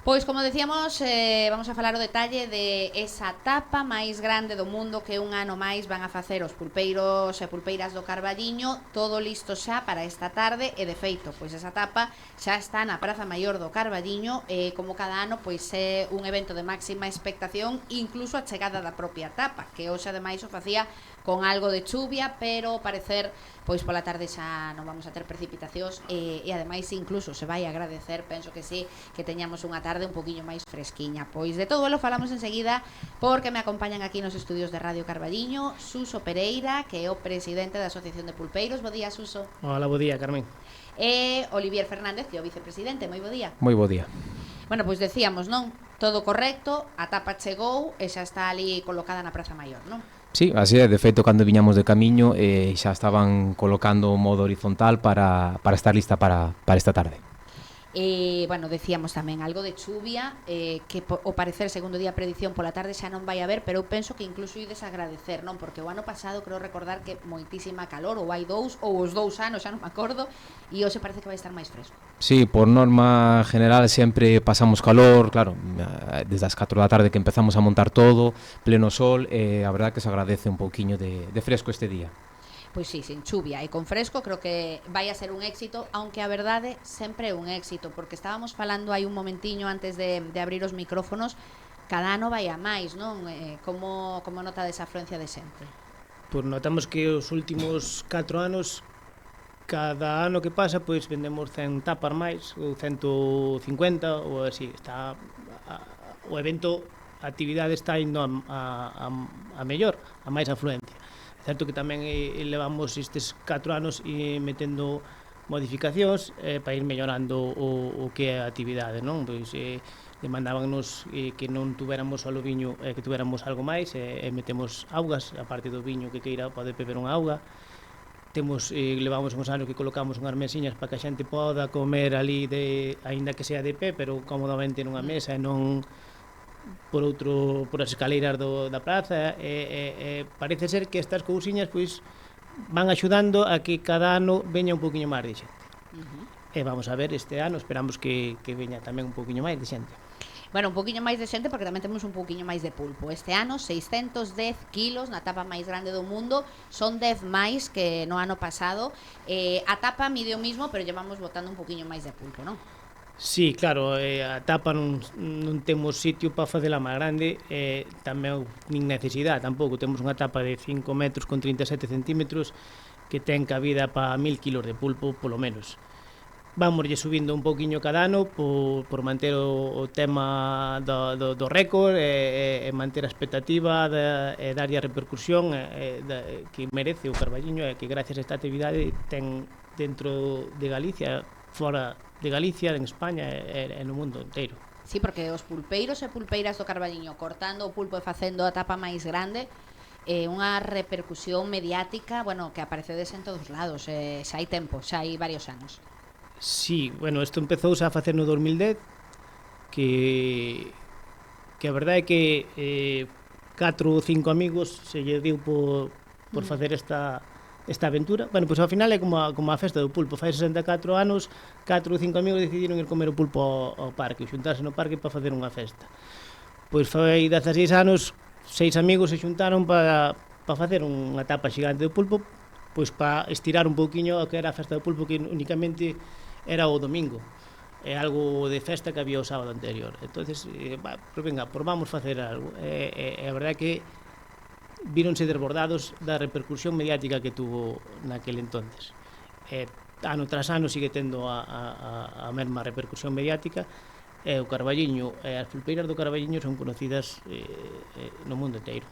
Pois, como decíamos, vamos a falar o detalle de esa tapa máis grande do mundo que un ano máis van a facer os pulpeiros e pulpeiras do Carballiño, todo listo xa para esta tarde e, de feito, pois esa tapa xa está na Praza Maior do Carballiño e, como cada ano, pois é un evento de máxima expectación, incluso a chegada da propia tapa, que hoxe ademais o facía con algo de chuvia, pero ao parecer pois pola tarde xa non vamos a ter precipitacións e ademais incluso se vai agradecer, penso que sí, que teñamos unha tarde un poquinho máis fresquiña. Pois de todo elo falamos enseguida porque me acompañan aquí nos estudios de Radio Carballiño Suso Pereira, que é o presidente da Asociación de Pulpeiros. Bo día, Suso. Hola, bo día, Carmen. E Olivier Fernández, que é o vicepresidente. Moi bo día. Moi bo día. Bueno, pois decíamos, non? Todo correcto, a tapa chegou e xa está ali colocada na Praza Maior, non? Sí, así é, de feito, cando viñamos de camiño xa estaban colocando o modo horizontal para estar lista para esta tarde. Bueno, decíamos tamén algo de chuvia, que o parecer, segundo día a predicción, pola tarde xa non vai haber, pero eu penso que incluso ides agradecer, non? Porque o ano pasado creo recordar que moitísima calor, ou hai dous, ou os 2 anos, xa non me acordo, e hoxe parece que vai estar máis fresco. Sí, por norma general sempre pasamos calor, claro, desde as 4 da tarde que empezamos a montar todo, pleno sol, a verdad que se agradece un pouquiño de fresco este día. Pois sí, sin chuvia e con fresco creo que vai a ser un éxito, aunque a verdade sempre é un éxito, porque estábamos falando hai un momentiño antes de abrir os micrófonos, cada ano vai a máis, non? Como nota desa afluencia de xente? Pois notamos que os últimos 4 anos, cada ano que pasa, pois vendemos 100 tapas máis, ou 150, ou así, está o evento, a actividade está indo a mellor, a máis afluencia. É certo que tamén levamos estes 4 anos metendo modificacións para ir mellorando o que é a actividade, non? Pois demandábanos que non tuveramos só o viño, que tuveramos algo máis, metemos augas, a parte do viño que queira pode beber unha auga. Levamos uns anos que colocamos unhas mesiñas para que a xente poda comer ali, aínda que sea de pé, pero cómodamente nunha mesa e non por as escaleiras da praza. Parece ser que estas cousiñas pois van axudando a que cada ano veña un poquinho máis de xente. E vamos a ver, este ano esperamos que veña tamén un poquinho máis de xente. Bueno, un poquinho máis de xente porque tamén temos un poquinho máis de pulpo. Este ano 610 kilos na tapa máis grande do mundo, son 10 máis que no ano pasado. A tapa mide o mismo, pero llevamos botando un poquinho máis de pulpo, non? Sí, claro, a tapa non temos sitio para facela máis grande, tamén nin necesidade tampouco. Temos unha tapa de 5 metros con 37 centímetros que ten cabida para 1000 kilos de pulpo, polo menos. Vámoslle subindo un pouquiño cada ano por manter o tema do récord e manter a expectativa e darlle a repercusión que merece o Carballiño, e que gracias a esta actividade ten dentro de Galicia, fora de Galicia, en España e no mundo inteiro. Sí, porque os pulpeiros e pulpeiras do Carballiño cortando o pulpo e facendo a tapa máis grande unha repercusión mediática, bueno, que aparecedes en todos lados, xa hai tempo, xa hai varios anos. Sí, bueno, isto empezouse a facer no 2010, que a verdade é que 4 ou 5 amigos se lle deu por facer esta aventura. Bueno, pois ao final é como a festa do pulpo. Fai 64 anos, 4 ou 5 amigos decidiron ir comer o pulpo ao parque, xuntarse no parque para facer unha festa. Pois fai 16 anos, 6 amigos se xuntaron para facer unha tapa xigante do pulpo, pois para estirar un pouquiño o que era a festa do pulpo, que únicamente era o domingo. É algo de festa que había o sábado anterior. Entonces, pues venga, por vamos facer algo. A verdade é que víronse desbordados da repercusión mediática que tuvo naquele entonces. Ano tras ano sigue tendo a mesma repercusión mediática, e o Carballiño e as pulpeiras do Carballiño son conocidas no mundo inteiro.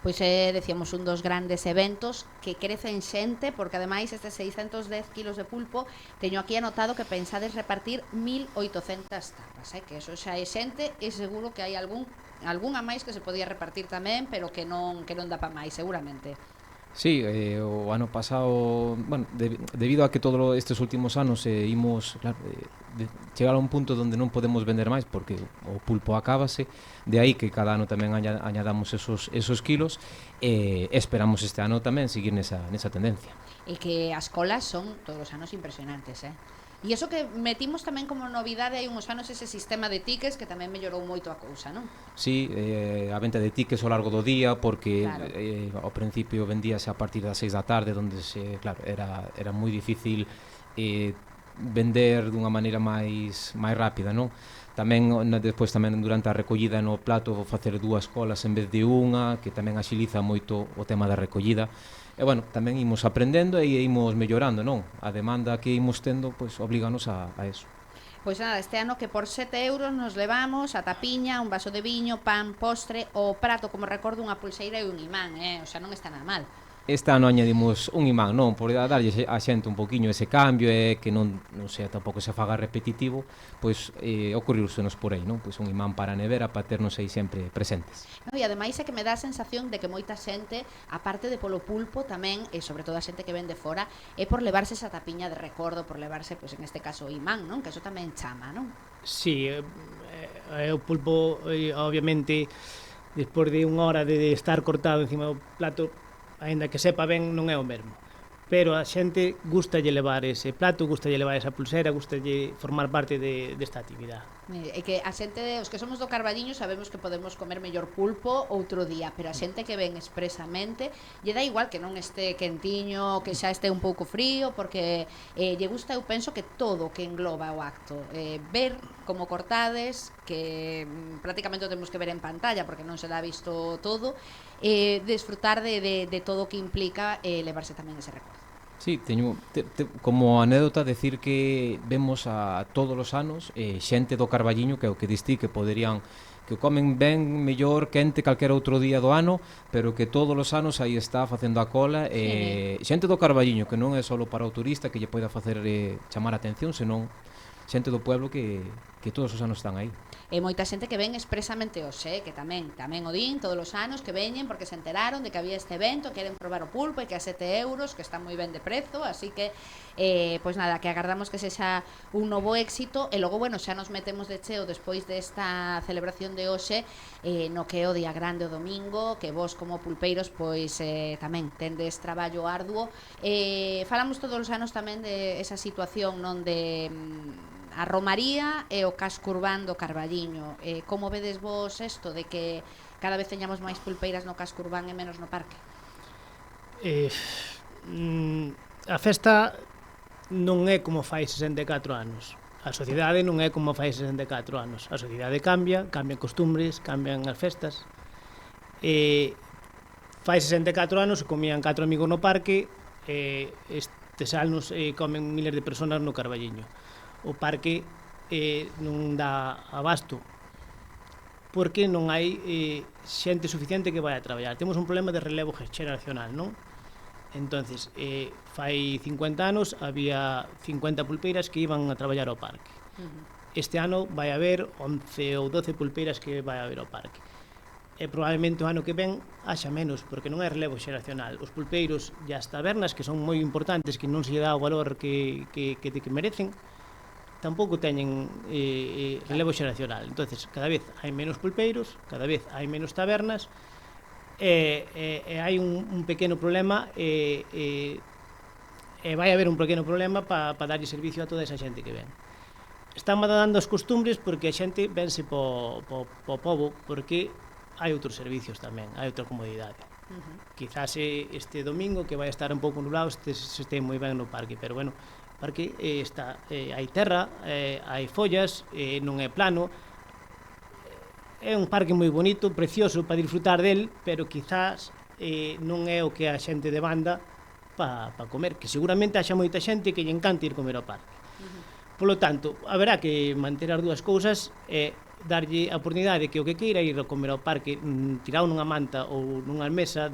Pois decíamos un dos grandes eventos que crecen xente, porque ademais estes 610 kilos de pulpo teño aquí anotado que pensades repartir 1800 tapas, que eso xa é xente, e seguro que hai algunha máis que se podía repartir tamén, pero que non dá para máis, seguramente. Sí, o ano pasado, bueno, debido a que todos estes últimos anos imos chegar a un punto onde non podemos vender máis porque o pulpo acábase, de aí que cada ano tamén añadamos esos kilos, e esperamos este ano tamén seguir nesa tendencia. E que as colas son todos os anos impresionantes, E iso que metimos tamén como novidade hai uns anos ese sistema de tickets que tamén mellorou moito a cousa, non? Sí, a venta de tickets ao largo do día, porque Claro. ao principio vendíase a partir das 6 da tarde, onde claro, era moi difícil vender dunha maneira máis rápida, non? Tamén despois tamén durante a recollida no plato facer dúas colas en vez de unha, que tamén axiliza moito o tema da recollida. E bueno, tamén imos aprendendo e imos mellorando, non? A demanda que imos tendo, pois oblíganos a eso. Pois nada, este ano que por 7 euros nos levamos a tapiña, un vaso de viño, pan, postre, o prato, como recordo, unha pulseira e un imán, o sea, non está nada mal. Este ano añadimos un imán, non? Por darlle a xente un poquinho ese cambio e que non sei, tampouco se faga repetitivo, pois ocurriusenos por aí, non? Pois un imán para a nevera para ternos aí sempre presentes. No, e ademais é que me dá a sensación de que moita xente, aparte de polo pulpo, tamén, e sobre todo a xente que vende fora, é por levarse esa tapiña de recordo, por levarse, pois en este caso, o imán, non? Que eso tamén chama, non? Sí, o pulpo, obviamente, despois de unha hora de estar cortado encima do plato, aínda que sepa ben, non é o mesmo. Pero a xente gustalle levar ese plato, gustalle levar esa pulsera, gustalle formar parte desta actividade. É que a xente, os que somos do Carballiño, sabemos que podemos comer mellor pulpo outro día, pero a xente que ven expresamente lle dá igual que non este quentiño, que xa este un pouco frío, porque lle gusta, eu penso, que todo que engloba o acto, ver como cortades, que prácticamente o temos que ver en pantalla porque non se dá visto todo, desfrutar de todo o que implica levarse tamén ese recordo. Sí, teño como anécdota decir que vemos a todos os anos xente do Carballiño, que é o que distí, que poderían que comen ben mellor quente calquera outro día do ano, pero que todos os anos aí está facendo a cola xente do Carballiño, que non é só para o turista que lle poida facer chamar a atención, senón xente do pueblo que todos os anos están aí. E moita xente que ven expresamente hoxe, que tamén o din todos os anos, que veñen porque se enteraron de que había este evento, queren probar o pulpo e que a 7 euros, que está moi ben de prezo, así que pois nada, que agardamos que sexa un novo éxito. E logo, bueno, xa nos metemos de cheo despois desta celebración de hoxe, no que é o día grande o domingo, que vos como pulpeiros pois tamén tendes traballo arduo. Falamos todos os anos tamén de esa situación non de a romaría e o casco urbán do Carballiño. Como vedes vos isto de que cada vez teñamos máis pulpeiras no casco urbán e menos no parque? A festa non é como fai 64 anos. A sociedade non é como fai 64 anos. A sociedade cambian costumbres, cambian as festas. Fai 64 anos comían 4 amigos no parque, estes anos comen miles de personas no Carballiño. O parque non dá abasto porque non hai xente suficiente que vai a traballar. Temos un problema de relevo xeracional, non? Entonces, fai 50 anos había 50 pulpeiras que iban a traballar ao parque. Este ano vai haber 11 ou 12 pulpeiras que vai haber ao parque. E probablemente o ano que ven haxa menos, porque non hai relevo xeracional. Os pulpeiros e as tabernas, que son moi importantes, que non se lle dá o valor que merecen, tampouco teñen relevo xeracional. Entonces, cada vez hai menos pulpeiros, cada vez hai menos tabernas, e hai un pequeno problema, e vai haber un pequeno problema para darlle servicio a toda esa xente que ven. Están dando as costumbres porque a xente vense po pobo, porque hai outros servicios tamén, hai outra comodidade. Quizás este domingo, que vai estar un pouco nublado, se este moi ben no parque, pero bueno, porque hai terra, hai follas, non é plano. É un parque moi bonito, precioso para disfrutar del, pero quizás non é o que a xente demanda para comer, que seguramente haxa moita xente que lle encanta ir comer ao parque. Polo tanto, haberá que manter as dúas cousas e darlle a oportunidade que o que queira ir a comer ao parque tirado nunha manta ou nunha mesa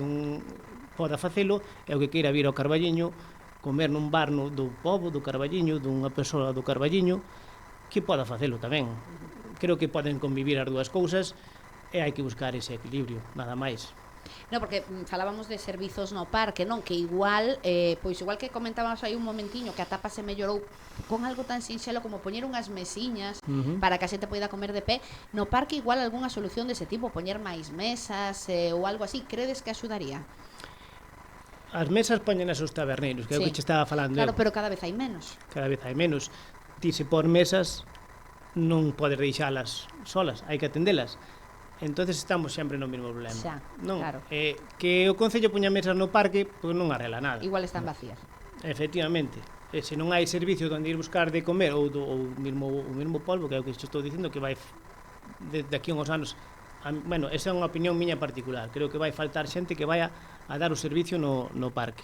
poda facelo, e o que queira vir ao Carballiño comer nun bar do pobo do Carballiño, dunha persoa do Carballiño, que poda facelo tamén. Creo que poden convivir as dúas cousas e hai que buscar ese equilibrio, nada máis. No, porque falábamos de servizos no parque, non? Que igual, pois igual que comentábamos aí un momentiño que a tapa se mellorou con algo tan sinxelo como poñer unhas mesiñas para que a xente poida comer de pé, no parque igual algunha solución dese tipo, poñer máis mesas ou algo así, credes que axudaría? As mesas poñen os taberneiros, que é o que che estaba falando. Claro, pero cada vez hai menos. Cada vez hai menos. ti se por mesas non podes deixalas solas, hai que atendelas. Entonces estamos sempre no mesmo problema. Xa, Non, claro. que o Concello poña mesas no parque, pois non arregla nada. Igual están vacías. Efectivamente. Se non hai servicio onde ir buscar de comer ou o mesmo polvo, que é o que estou dicindo, que vai de aquí a uns anos, bueno, esa é unha opinión miña particular, creo que vai faltar xente que vai a dar o servicio no parque.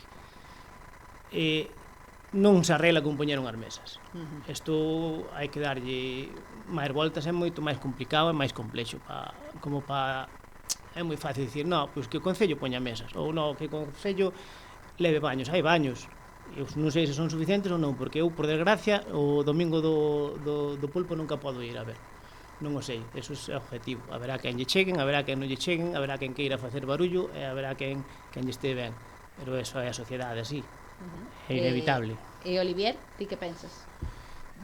Non se arregla con poñer unhas mesas. Isto hai que darlle máis voltas, é moito máis complicado e máis complexo é moi fácil dicir, no, pois que o Concello poña mesas, ou no, que o Concello leve baños, hai baños. Eu non sei se son suficientes ou non, porque eu, por desgracia, o domingo do pulpo nunca podo ir a ver. Non o sei, eso é objetivo. Haberá quen lle cheguen, haberá quen non lle cheguen, haberá quen queira facer barullo e haberá quen lle este ben. Pero eso é a sociedade así. É inevitable. E Olivier, ti que pensas?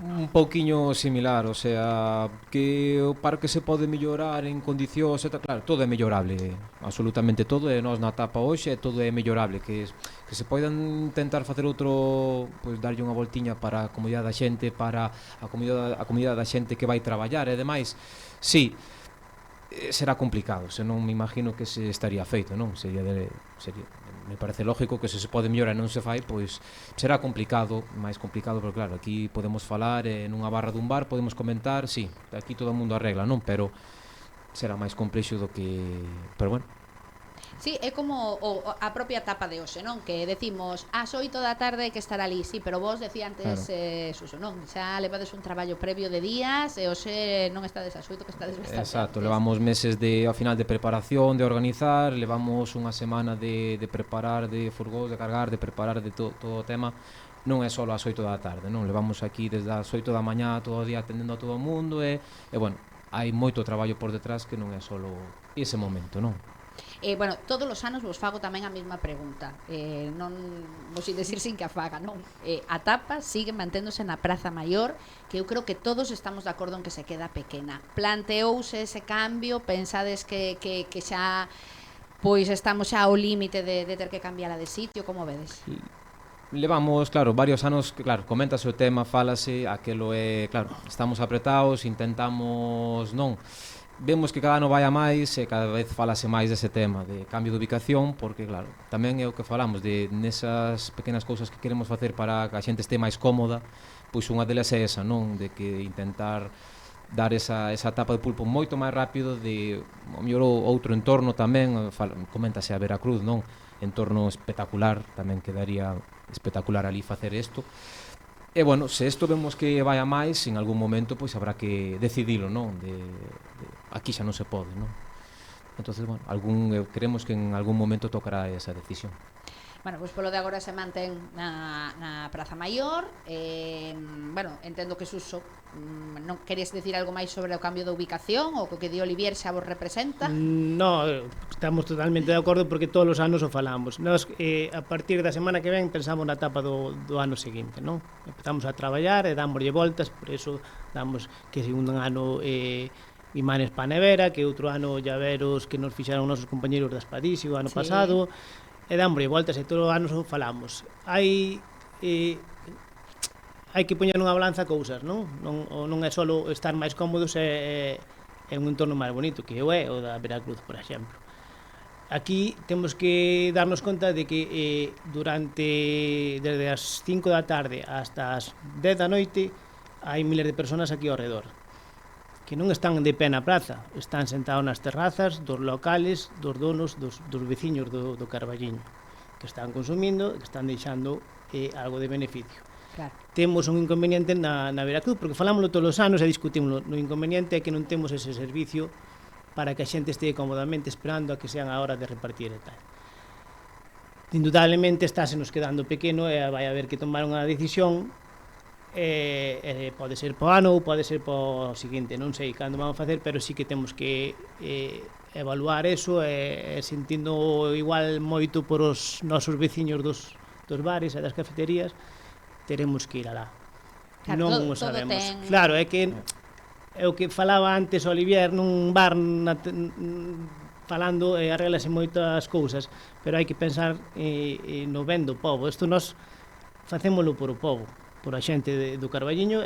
Un pouquiño similar, o sea, que o parque se pode mellorar en condicións, claro, todo é mellorable, absolutamente todo, e nós na etapa hoxe todo é mellorable, que se poidan intentar facer outro, pois darlle unha voltiña para a comodidade da xente, para a comodidade da xente que vai traballar e demais, sí, será complicado, senón me imagino que se estaría feito, non? Sería me parece lógico que se pode mellorar e non se fai, pois será complicado, máis complicado, porque claro, aquí podemos falar nunha barra dun bar, podemos comentar, sí, aquí todo o mundo arregla, non? Pero será máis complexo do que... Pero bueno. Sí, é como a propia etapa de hoxe, non? Que decimos, ás 8 da tarde hai que estar ali, sí, pero vos decía antes, claro. Suso, non? Xa levades un traballo previo de días e hoxe non estades ás 8, que estades bastante Exacto, antes. Levamos meses ao final de preparación, de organizar, levamos unha semana de preparar, de furgóns, de cargar, de preparar de todo o tema. Non é só ás 8 da tarde, non? Levamos aquí desde as 8 da mañá todo o día atendendo a todo o mundo e bueno, hai moito traballo por detrás que non é só ese momento, non? Bueno, todos os anos vos fago tamén a mesma pregunta, non vos ir decir sin que a faga, non? A tapa sigue manténdose na Praza Maior, que eu creo que todos estamos de acordo en que se queda pequena. Planteouse ese cambio, pensades que xa pois estamos xa ao límite de ter que cambiala de sitio, como vedes? Levamos, claro, varios anos, claro, coméntase o tema, fálase, aquelo é, claro, estamos apretados, intentamos, non, vemos que cada ano vai a máis e cada vez falase máis dese tema de cambio de ubicación, porque claro, tamén é o que falamos de nesas pequenas cousas que queremos facer para que a xente este máis cómoda, pois unha delas é esa, non, de que intentar dar esa etapa de pulpo moito máis rápido, de ao mellor outro entorno tamén, coméntase a Veracruz, non, entorno espectacular, tamén quedaría espectacular ali facer isto. E bueno, se isto vemos que vai a máis, en algún momento pois habrá que decidilo, non? Aquí xa non se pode, non? Entonces, bueno, creemos que en algún momento tocará esa decisión. Bueno, pois polo de agora se mantén na Praza Maior. Bueno, entendo que Suso non queres decir algo máis sobre o cambio de ubicación ou co que di Olivier xa vos representa? No, estamos totalmente de acordo porque todos os anos o falamos. Nós, a partir da semana que ven, pensamos na etapa do ano seguinte, non? Empezamos a traballar e dámoslle voltas, por eso damos que segundo ano imanes pa nevera, que outro ano llaveros que nos fixaron nosos compañeros da Espadixi o ano pasado, e dámoslle voltas e todos os anos o falamos. Hai que poñer nunha balanza cousas, non? Non é só estar máis cómodos en un entorno máis bonito, que é o da Veracruz, por exemplo. Aquí temos que darnos conta de que desde as 5 da tarde hasta as 10 da noite hai miles de personas aquí ao redor que non están de pé na praza, están sentados nas terrazas dos locales, dos donos, dos veciños do Carballiño, que están consumindo, que están deixando algo de beneficio. Claro. Temos un inconveniente na Veracruz, porque falámoslo todos os anos e discutímoslo. O inconveniente é que non temos ese servicio para que a xente este cómodamente esperando a que sean a hora de repartir e tal. Indudablemente se nos quedando pequeno e vai haber que tomar unha decisión. Pode ser po ano ou pode ser po seguinte, non sei cando vamos a facer, pero sí que temos que evaluar eso e sentindo igual moito por os nosos veciños dos bares e das cafeterías, teremos que ir alá. Claro, non o sabemos. Claro, é que é o que falaba antes Olivier nun bar falando, arreglase moitas cousas, pero hai que pensar no ben do povo. Isto nós facémolo por o povo. por a xente do Carballiño,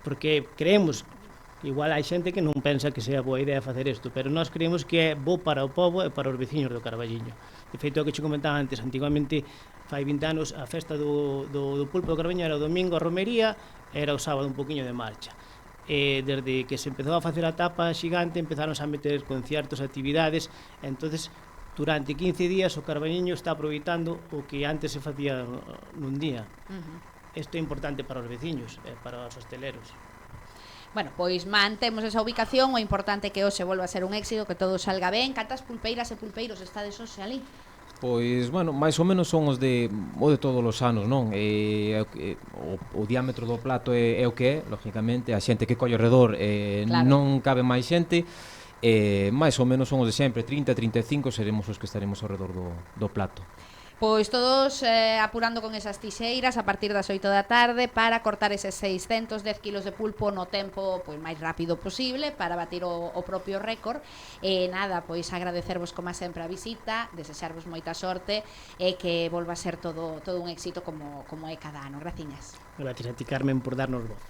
porque creemos, igual hai xente que non pensa que sea boa idea facer isto, pero nós creemos que é bo para o pobo e para os veciños do Carballiño. De feito, o que che comentaba antes, antigamente, fai 20 anos, a festa do pulpo do Carballiño era o domingo a romería, era o sábado un poquinho de marcha. Desde que se empezou a facer a tapa xigante, empezaron a meter conciertos, actividades, entonces durante 15 días o Carballiño está aproveitando o que antes se facía nun día. Isto é importante para os veciños e para os hosteleros. Bueno, pois mantemos esa ubicación, o importante é que hoxe volva a ser un éxito, que todo salga ben. Cantas pulpeiras e pulpeiros estades hoxe ali? Pois, bueno, máis ou menos son os de todos os anos, non? O diámetro do plato é o que é, lógicamente, a xente que colle ao redor claro, non cabe máis xente, máis ou menos son os de sempre, 30-35 seremos os que estaremos ao redor do plato. Pois todos apurando con esas tixeiras a partir das 8 da tarde para cortar eses 610 kilos de pulpo no tempo pois máis rápido posible para batir o propio récord. Nada, pois agradecervos como sempre a visita, desexarvos moita sorte e que volva a ser todo un éxito como é cada ano. Graciñas. Gracias a ti, Carmen, por darnos voz.